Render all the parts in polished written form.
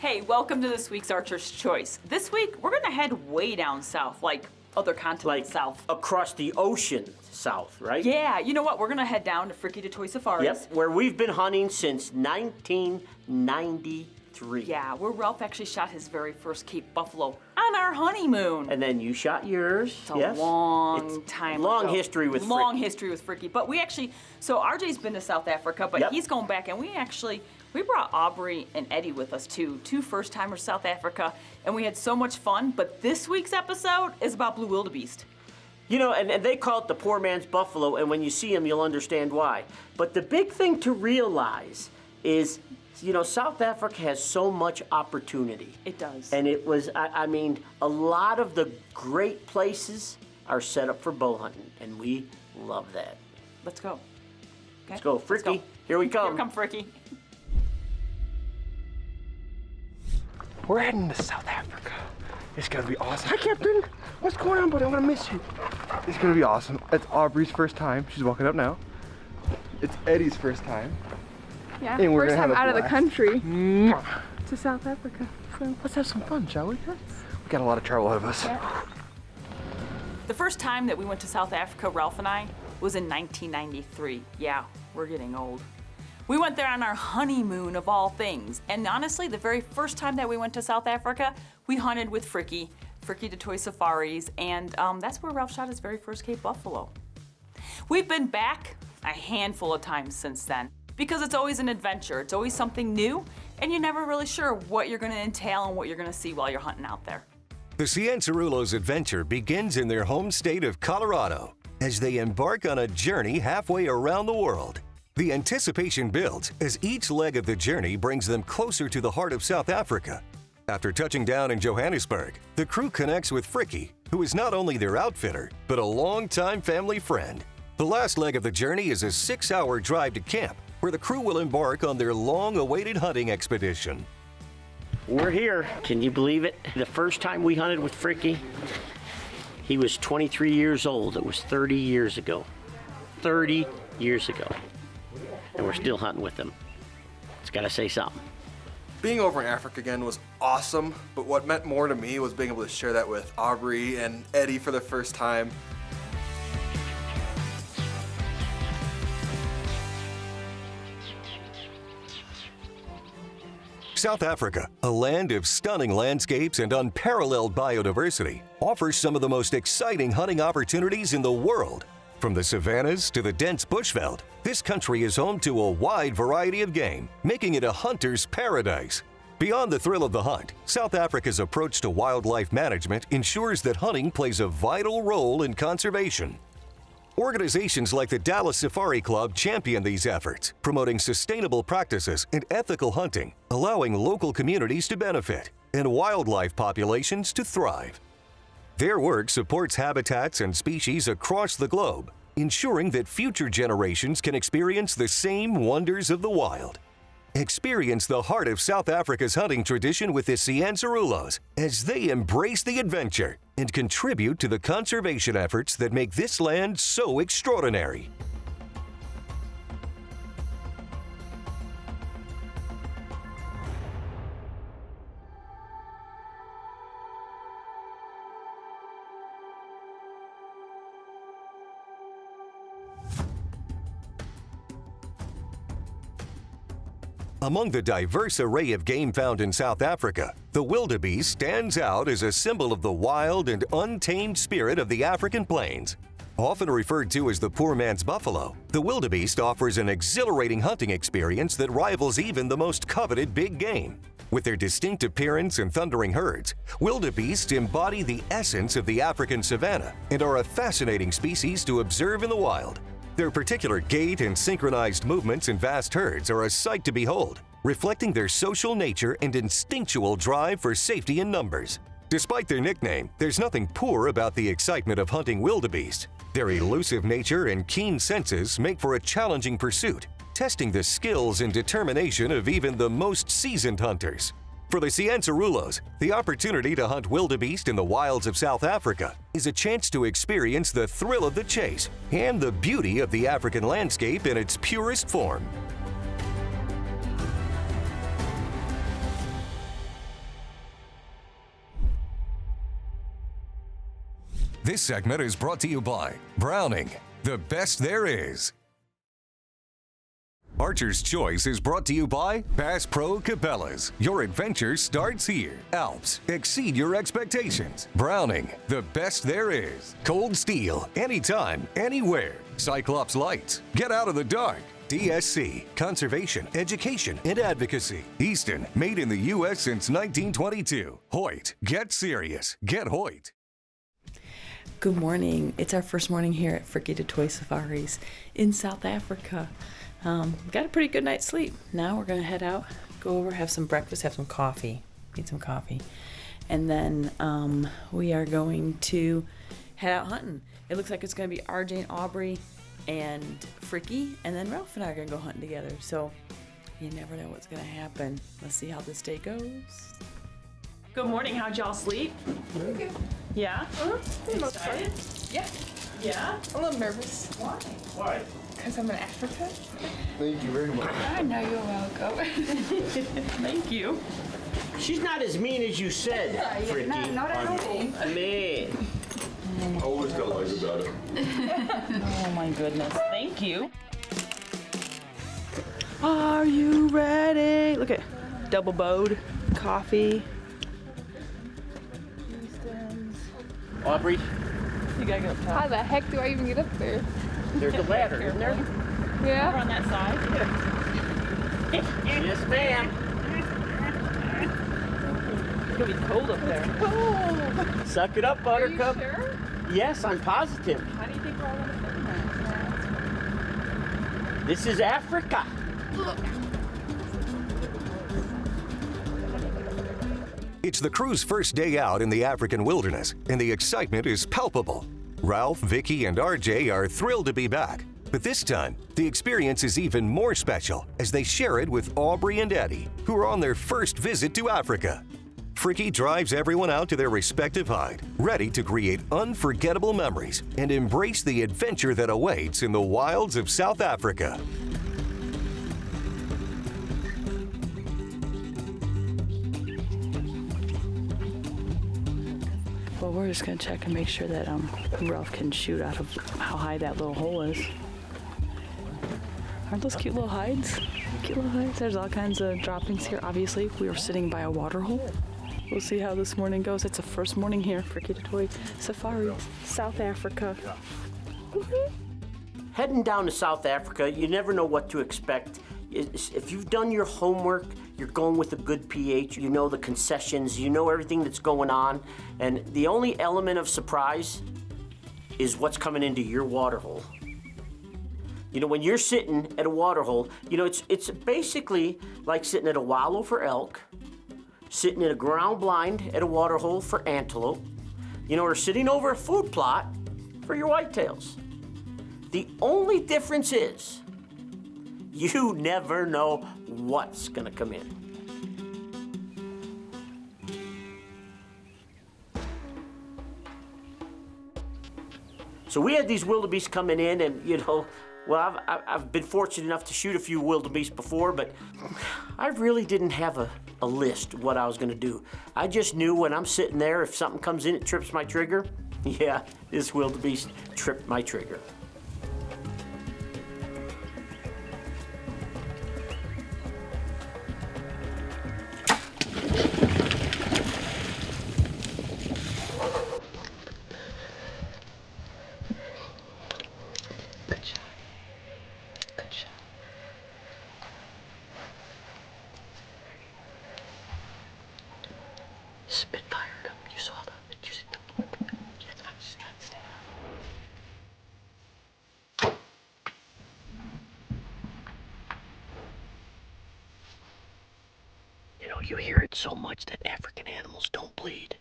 Hey, welcome to this week's Archer's Choice. This week, we're gonna head way down south, like other continents south. Across the ocean south, right? Yeah, you know what? We're gonna head down to Frikkie Du Toit Safaris. Yep, where we've been hunting since 1993. Yeah, where Ralph actually shot his very first Cape buffalo on our honeymoon. And then you shot yours. It's a long time long ago. history with Long Frikkie. history with Frikkie. But we actually, so RJ's been to South Africa, but he's going back, and we brought Aubrey and Eddie with us too, two first-timers South Africa, and we had so much fun. But this week's episode is about blue wildebeest. You know, and they call it the poor man's buffalo, and when you see him, you'll understand why. But the big thing to realize is, you know, South Africa has so much opportunity. It does. And it was, I mean, a lot of the great places are set up for bow hunting, and we love that. Let's go. Okay? Let's go, Frikkie. Here we come. Here come Frikkie. We're heading to South Africa. It's gonna be awesome. Hi, Captain. What's going on, buddy? I'm gonna miss you. It's gonna be awesome. It's Aubrey's first time. She's walking up now. It's Eddie's first time. Yeah, and we're first gonna time have out a of the blast. country Mwah. to South Africa. So Let's have some fun, shall we? We got a lot of travel ahead of us. yeah. The first time that we went to South Africa, Ralph and I, was in 1993. Yeah, we're getting old. We went there on our honeymoon of all things. And honestly, the very first time that we went to South Africa, we hunted with Frikkie Du Toit Safaris, and that's where Ralph shot his very first Cape buffalo. We've been back a handful of times since then, because it's always an adventure. It's always something new, and you're never really sure what you're gonna entail and what you're gonna see while you're hunting out there. The Cianciarulos' adventure begins in their home state of Colorado as they embark on a journey halfway around the world. The anticipation builds as each leg of the journey brings them closer to the heart of South Africa. After touching down in Johannesburg, the crew connects with Frikkie, who is not only their outfitter, but a longtime family friend. The last leg of the journey is a 6-hour drive to camp, where the crew will embark on their long-awaited hunting expedition. We're here. Can you believe it? The first time we hunted with Frikkie, he was 23 years old. It was 30 years ago. 30 years ago. And we're still hunting with him. It's got to say something. Being over in Africa again was awesome, but what meant more to me was being able to share that with Aubrey and Eddie for the first time. South Africa, a land of stunning landscapes and unparalleled biodiversity, offers some of the most exciting hunting opportunities in the world. From the savannas to the dense bushveld, this country is home to a wide variety of game, making it a hunter's paradise. Beyond the thrill of the hunt, South Africa's approach to wildlife management ensures that hunting plays a vital role in conservation. Organizations like the Dallas Safari Club champion these efforts, promoting sustainable practices and ethical hunting, allowing local communities to benefit and wildlife populations to thrive. Their work supports habitats and species across the globe, ensuring that future generations can experience the same wonders of the wild. Experience the heart of South Africa's hunting tradition with the Cianciarulos as they embrace the adventure and contribute to the conservation efforts that make this land so extraordinary. Among the diverse array of game found in South Africa, the wildebeest stands out as a symbol of the wild and untamed spirit of the African plains. Often referred to as the poor man's buffalo, the wildebeest offers an exhilarating hunting experience that rivals even the most coveted big game. With their distinct appearance and thundering herds, wildebeests embody the essence of the African savanna and are a fascinating species to observe in the wild. Their particular gait and synchronized movements in vast herds are a sight to behold, reflecting their social nature and instinctual drive for safety in numbers. Despite their nickname, there's nothing poor about the excitement of hunting wildebeest. Their elusive nature and keen senses make for a challenging pursuit, testing the skills and determination of even the most seasoned hunters. For the Cianciarulos, the opportunity to hunt wildebeest in the wilds of South Africa is a chance to experience the thrill of the chase and the beauty of the African landscape in its purest form. This segment is brought to you by Browning, the best there is. Archer's Choice is brought to you by Bass Pro Cabela's. Your adventure starts here. Alps, exceed your expectations. Browning, the best there is. Cold Steel, anytime, anywhere. Cyclops Lights, get out of the dark. DSC, Conservation, Education, and Advocacy. Easton, made in the U.S. since 1922. Hoyt, get serious. Get Hoyt. Good morning. It's our first morning here at Frikkie Du Toit Safaris in South Africa. Got a pretty good night's sleep. Now we're going to head out, go over, have some breakfast, have some coffee, eat some coffee. And then we are going to head out hunting. It looks like it's going to be RJ and Aubrey and Frikkie, and then Ralph and I are going to go hunting together. So you never know what's going to happen. Let's see how this day goes. Good morning. How'd y'all sleep? Okay. Yeah? Excited? Yeah. Yeah? A little nervous. Why? Because I'm in Africa. Thank you very much. I know you're welcome. Thank you. She's not as mean as you said, Frikkie. Not at all. Man. I always got lies about it. Oh my goodness. Thank you. Are you ready? Look at double bowed coffee. Aubrey, You gotta go up top. How the heck do I even get up there? there's a ladder, isn't there? Over Yeah. on that side. Yes, ma'am. It's gonna be cold up there. Suck it up, Are you Buttercup. sure? Yes, I'm positive. How do you think we're all gonna fit in there? This is Africa. It's the crew's first day out in the African wilderness, and the excitement is palpable. Ralph, Vicki, and RJ are thrilled to be back. But this time, the experience is even more special as they share it with Aubrey and Eddie, who are on their first visit to Africa. Frikkie drives everyone out to their respective hide, ready to create unforgettable memories and embrace the adventure that awaits in the wilds of South Africa. Well, we're just gonna check and make sure that Ralph can shoot out of how high that little hole is. Aren't those cute little hides? Cute little hides. There's all kinds of droppings here. Obviously, we are sitting by a water hole. We'll see how this morning goes. It's the first morning here, Frikkie Du Toit Safaris, South Africa. Heading down to South Africa, you never know what to expect. If you've done your homework, you're going with a good pH, you know the concessions, you know everything that's going on, and the only element of surprise is what's coming into your water hole. You know, when you're sitting at a water hole, you know, it's basically like sitting at a wallow for elk, sitting in a ground blind at a water hole for antelope, you know, or sitting over a food plot for your whitetails. The only difference is you never know what's gonna come in. So we had these wildebeest coming in, and you know, well, I've been fortunate enough to shoot a few wildebeest before, but I really didn't have a list of what I was gonna do. I just knew when I'm sitting there, if something comes in, it trips my trigger. Yeah, this wildebeest tripped my trigger. Spitfire him. You saw that? You see that? You know, you hear it so much that African animals don't bleed.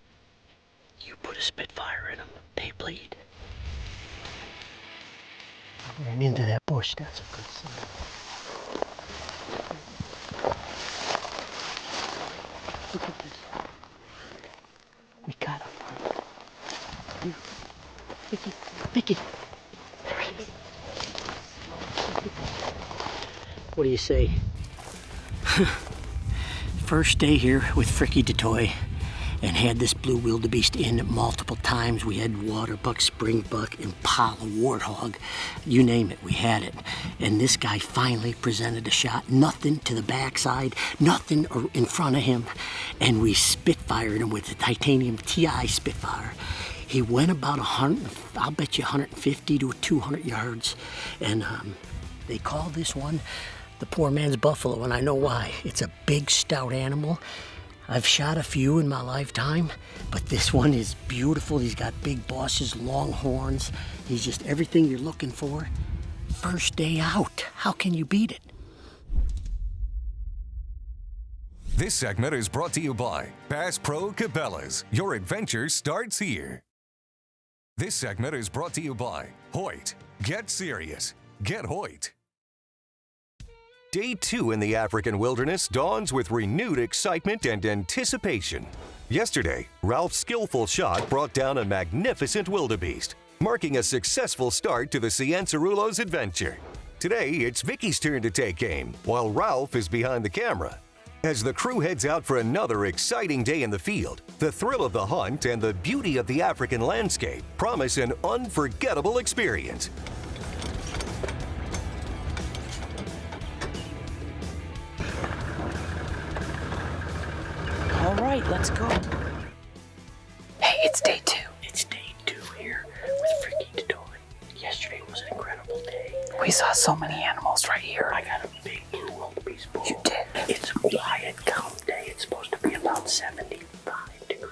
You put a Spitfire in them, they bleed. I ran into that bush. That's a good sign. Look at this. We got him. Vicki, Vicki. There it is. What do you say? First day here with Frikkie Du Toit, and had this blue wildebeest in multiple times. We had waterbuck, springbuck, impala, warthog, you name it, we had it. And this guy finally presented a shot, nothing to the backside, nothing in front of him, and we spitfired him with the titanium TI Spitfire. He went about 100, I'll bet you 150 to 200 yards, and they call this one the poor man's buffalo, and I know why. It's a big, stout animal. I've shot a few in my lifetime, but this one is beautiful. He's got big bosses, long horns. He's just everything you're looking for. First day out, how can you beat it? This segment is brought to you by Bass Pro Cabela's. Your adventure starts here. This segment is brought to you by Hoyt. Get serious. Get Hoyt. Day 2 in the African wilderness dawns with renewed excitement and anticipation. Yesterday, Ralph's skillful shot brought down a magnificent wildebeest, marking a successful start to the Cianciarulos adventure. Today, it's Vicky's turn to take aim, while Ralph is behind the camera. As the crew heads out for another exciting day in the field, the thrill of the hunt and the beauty of the African landscape promise an unforgettable experience. All right, let's go. Hey, it's day 2. It's day 2 here with Frikkie Du Toit. Yesterday was an incredible day. We saw so many animals right here. I got a big blue wildebeest bull. You did? It's quiet, calm day. It's supposed to be about 75 degrees.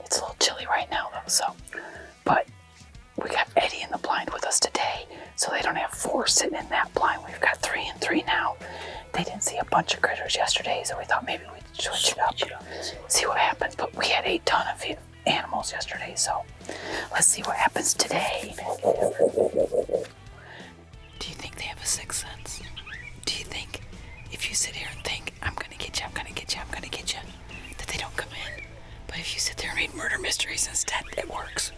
It's a little chilly right now, though, so. But we got Eddie in the blind with us today, so they don't have 4 sitting in that blind. We've got 3 and 3 now. They didn't see a bunch of critters yesterday, so we thought maybe we'd switch it up, see what happens. But we had a ton of animals yesterday, so let's see what happens today. Do you think they have a sixth sense? Do you think if you sit here and think, I'm gonna get you, I'm gonna get you, I'm gonna get you, that they don't come in? But if you sit there and read murder mysteries instead, it works.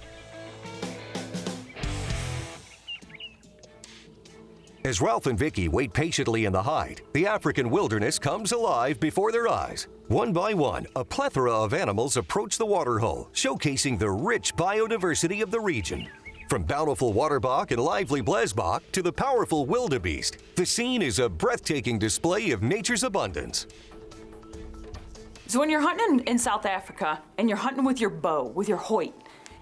As Ralph and Vicky wait patiently in the hide, the African wilderness comes alive before their eyes. One by one, a plethora of animals approach the waterhole, showcasing the rich biodiversity of the region. From bountiful waterbuck and lively blesbok to the powerful wildebeest, the scene is a breathtaking display of nature's abundance. So when you're hunting in South Africa and you're hunting with your bow, with your Hoyt,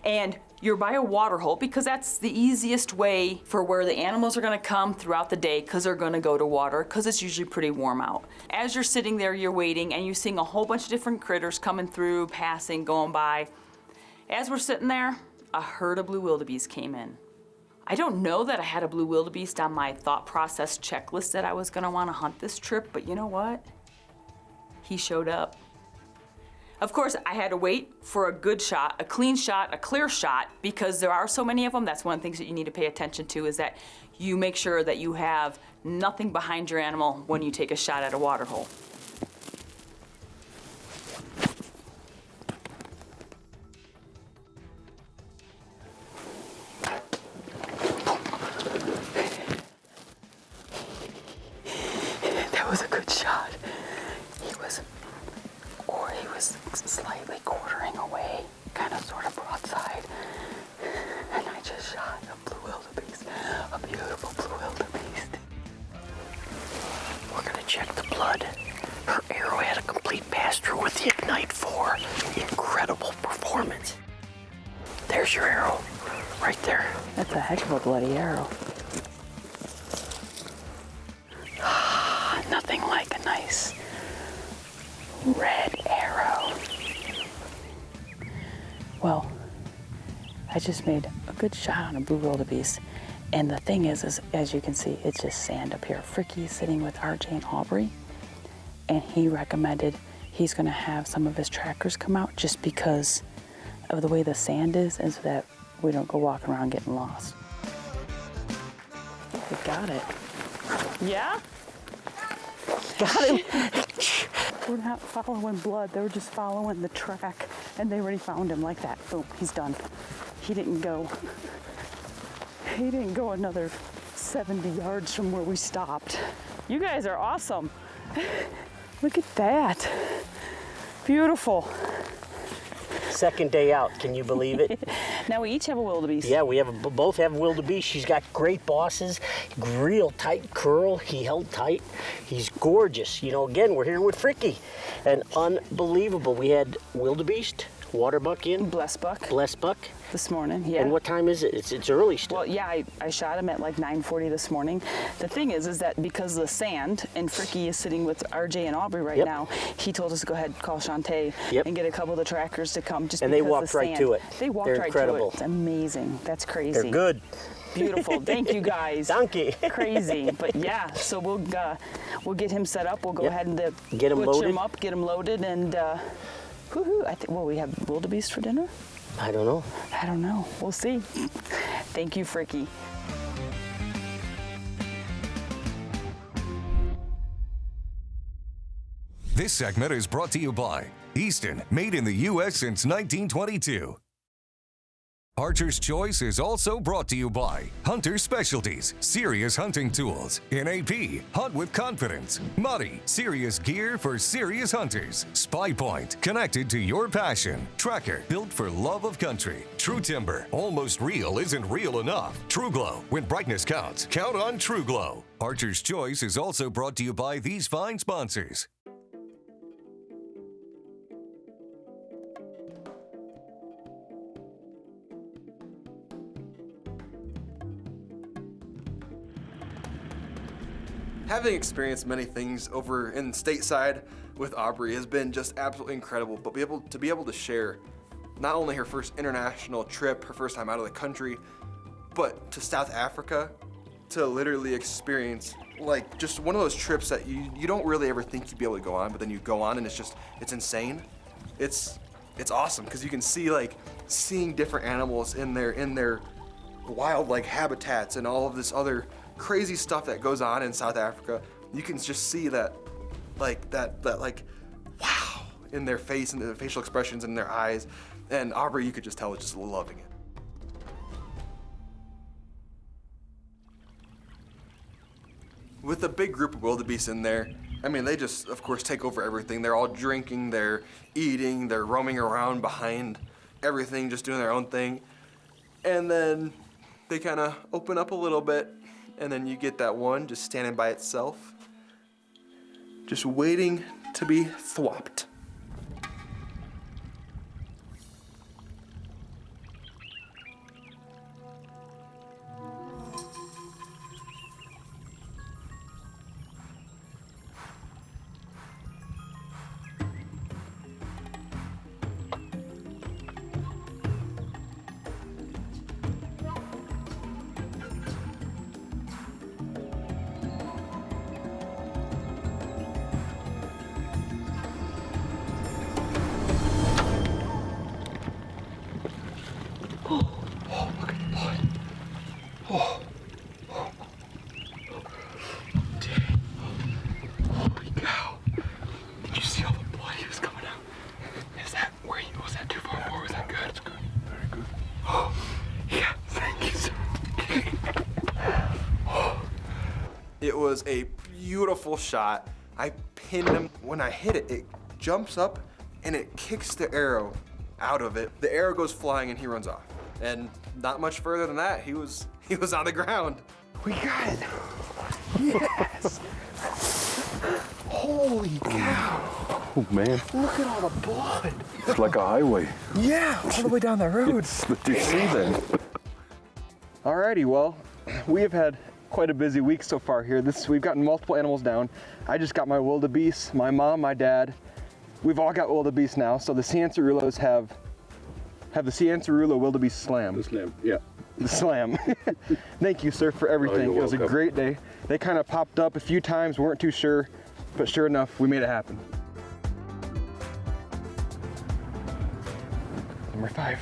and you're by a water hole, because that's the easiest way for where the animals are gonna come throughout the day, because they're gonna go to water, because it's usually pretty warm out. As you're sitting there, you're waiting, and you're seeing a whole bunch of different critters coming through, passing, going by. As we're sitting there, a herd of blue wildebeest came in. I don't know that I had a blue wildebeest on my thought process checklist that I was gonna wanna hunt this trip, but you know what? He showed up. Of course, I had to wait for a good shot, a clean shot, a clear shot, because there are so many of them. That's one of the things that you need to pay attention to, is that you make sure that you have nothing behind your animal when you take a shot at a water hole. That was a good shot. He was slightly quartering away, kind of sort of broadside. And I just shot a blue wildebeest, a beautiful blue wildebeest. We're gonna check the blood. Her arrow had a complete pass-through with the Ignite 4. Incredible performance. There's your arrow, right there. That's a heck of a bloody arrow. Nothing like a nice red arrow. Well, I just made a good shot on a blue wildebeest. And the thing is, as you can see, it's just sand up here. Frikkie's sitting with RJ and Aubrey, and he recommended he's gonna have some of his trackers come out just because of the way the sand is, and so that we don't go walking around getting lost. We got it. Yeah? Got it. We're not following blood. They were just following the track, and they already found him like that. Boom, he's done. He didn't go another 70 yards from where we stopped. You guys are awesome. Look at that. Beautiful. Second day out, can you believe it? Now we each have a wildebeest. Yeah, we have both have wildebeest. She's got great bosses, real tight curl. He held tight. He's gorgeous. You know, again, we're here with Frikkie, and unbelievable. We had wildebeest, waterbuck in, blessbuck This morning, yeah. And what time is it? It's early still. Well, yeah, I shot him at like 9:40 this morning. The thing is that because of the sand, and Frikkie is sitting with RJ and Aubrey right now, he told us to go ahead and call Shantae and get a couple of the trackers to come just and because they walked of the right sand. to it. They walked They're right incredible. to it. It's amazing. That's crazy. They're good. Beautiful. Thank you guys. Donkey. Crazy. But yeah, so we'll get him set up. We'll go ahead and get him butcher loaded. him up, get him loaded, and woohoo! I think. Well, we have wildebeest for dinner. I don't know. I don't know. We'll see. Thank you, Frikkie. This segment is brought to you by Easton, made in the U.S. since 1922. Archer's Choice is also brought to you by Hunter Specialties, serious hunting tools. NAP, hunt with confidence. Muddy, serious gear for serious hunters. Spy Point, connected to your passion. Tracker, built for love of country. True Timber, almost real isn't real enough. True Glow, when brightness counts, count on True Glow. Archer's Choice is also brought to you by these fine sponsors. Having experienced many things over in stateside with Aubrey has been just absolutely incredible, but to be able to share not only her first international trip, her first time out of the country, but to South Africa, to literally experience like just one of those trips that you don't really ever think you'd be able to go on, but then you go on and it's insane. It's awesome because you can see seeing different animals in their wild habitats and all of this other crazy stuff that goes on in South Africa. You can just see that wow in their face and the facial expressions in their eyes. And Aubrey, you could just tell, was just loving it. With a big group of wildebeest in there, I mean, they just, of course, take over everything. They're all drinking, they're eating, they're roaming around behind everything, just doing their own thing. And then they kind of open up a little bit, and then you get that one just standing by itself, just waiting to be thwopped. It was a beautiful shot. I pinned him. When I hit it, it jumps up and it kicks the arrow out of it. The arrow goes flying and he runs off. And not much further than that, he was on the ground. We got it. Yes. Holy cow. Oh man. Look at all the blood. It's like a highway. Yeah, all the way down the road. It's the season. Alrighty, well, we have had quite a busy week so far here. We've gotten multiple animals down. I just got my wildebeest, my mom, my dad. We've all got wildebeest now. So the Cianciarulos have the Cianciarulo wildebeest slam. The slam, yeah. The slam. Thank you, sir, for everything. Oh, it was welcome. a great day. They kind of popped up a few times, weren't too sure, but sure enough, we made it happen. Number 5.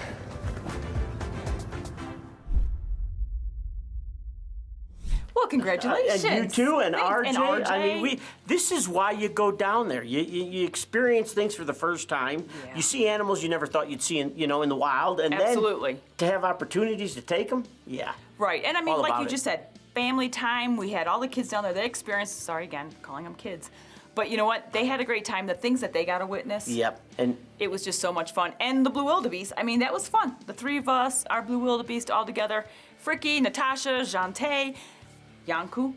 Well, congratulations. And you too, and Thanks. RJ. And I mean, this is why you go down there. You experience things for the first time. Yeah. You see animals you never thought you'd see in the wild, and Absolutely. then to have opportunities to take them, yeah. Right, and I mean, All like about you it. just said, family time. We had all the kids down there. They experienced, sorry again, calling them kids. But you know what? They had a great time. The things that they got to witness. Yep. And It was just so much fun. And the blue wildebeest, I mean, that was fun. The three of us, our blue wildebeest all together. Frikkie, Natasha, Jante, Yanku.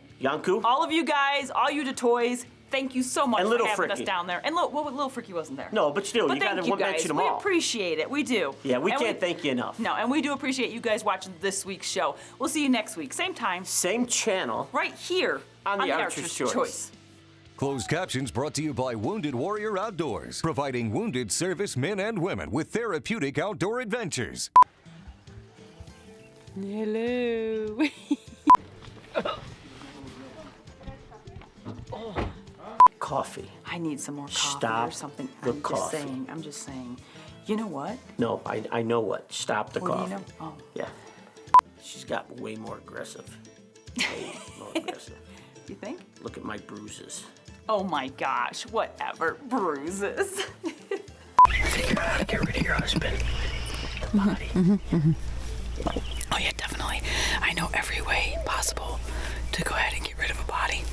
All of you guys, all you DeToys, thank you so much And for little having us Frikkie. down there. And little Frikkie wasn't there. no, but still, But you thank gotta you guys. mention them We all. appreciate it. We do. Yeah, we And can't thank you enough. No, and we do appreciate you guys watching this week's show. We'll see you next week, same time, Same channel. right here On the Archer's Choice. Closed captions brought to you by Wounded Warrior Outdoors, providing wounded service men and women with therapeutic outdoor adventures. Hello. Coffee. I need some more coffee Stop or something. the I'm coffee. I'm just saying. You know what? No, I know what. Stop the What do coffee. you know? Oh. Yeah. She's got way more aggressive. Way more aggressive. You think? Look at my bruises. Oh my gosh, whatever. Bruises. Figure out how to get rid of your husband. Body. Oh yeah, definitely. I know every way possible to go ahead and get rid of a body.